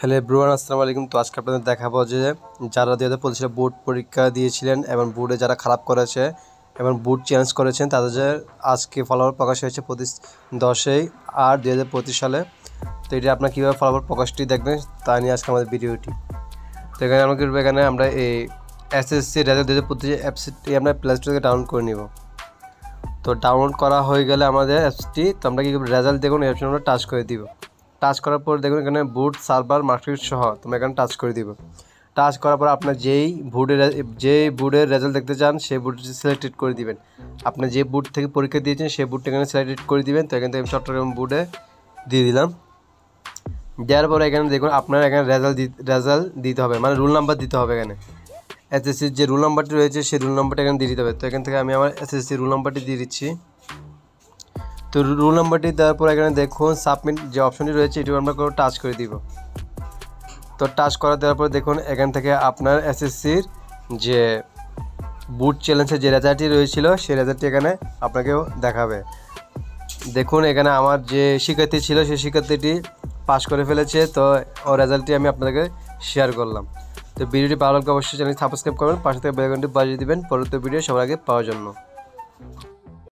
Hello everyone, আসসালামু আলাইকুম। তো আজকে আপনাদের দেখাবো যে যারা 2025 সালে বোর্ড পরীক্ষা দিয়েছিলেন এবং বোর্ডে যারা খারাপ করেছে এবং বোর্ড চেঞ্জ করেছেন তাদের আজকে ফলাফল প্রকাশ হয়েছে 10/8/2025 সালে। তো এটা আপনার কীভাবে ফলাফল প্রকাশটি দেখবেন তা নিয়ে আজকে আমাদের ভিডিওটি। তো এখানে আমরা এই এসএসসি রেজাল্ট 2025 অ্যাপসটি আমরা প্লে স্টোর থেকে ডাউনলোড করে নিব। তো ডাউনলোড করা হয়ে গেলে আমাদের অ্যাপসটি, তো আমরা কী রেজাল্ট দেখুন এই অপশন আমরা টাচ করে দিব। টাচ করার পর দেখুন এখানে বুট সার্ভার মার্কশিট সহ তোমরা এখানে টাচ করে দিব। টাচ করার পর আপনার যেই বুটের রেজাল্ট দেখতে চান সেই বুটটি সিলেক্টেড করে দিবেন। আপনি যে বুট থেকে পরীক্ষা দিয়েছেন সেই বুটটা এখানে সিলেক্টেড করে দিবেন। তো এখান থেকে আমি চট্টগ্রাম বুটে দিয়ে দিলাম। দেওয়ার পরে এখানে দেখুন আপনার এখানে রেজাল্ট দিতে হবে, মানে রোল নাম্বার দিতে হবে। এখানে এসএসসির যে রোল নাম্বারটি রয়েছে সেই রোল নাম্বারটা এখানে দিয়ে দিতে হবে। তো এখান থেকে আমি আমার এসএসসি রোল নাম্বারটি দিয়ে দিচ্ছি। তো রোল নাম্বারটি দেওয়ার পর এখানে দেখুন সাবমিট যে অপশনটি রয়েছে এটি আমরা টাচ করে দিব। তো টাচ করা দেওয়ার পর দেখুন এখান থেকে আপনার এসএসসির যে বুট চ্যালেঞ্জের যে রেজাল্টটি রয়েছিল সেই রেজাল্টটি এখানে আপনাকেও দেখাবে। দেখুন এখানে আমার যে শিক্ষার্থী ছিল সেই শিক্ষার্থীটি পাস করে ফেলেছে। তো ও রেজাল্টটি আমি আপনাদেরকে শেয়ার করলাম। তো ভিডিওটি ভালো লাগলে অবশ্যই চ্যানেলটি সাবস্ক্রাইব করবেন, পাশে থেকে বেল আইকনটি বাজিয়ে দিবেন পরবর্তী ভিডিও সবার আগে পাওয়ার জন্য।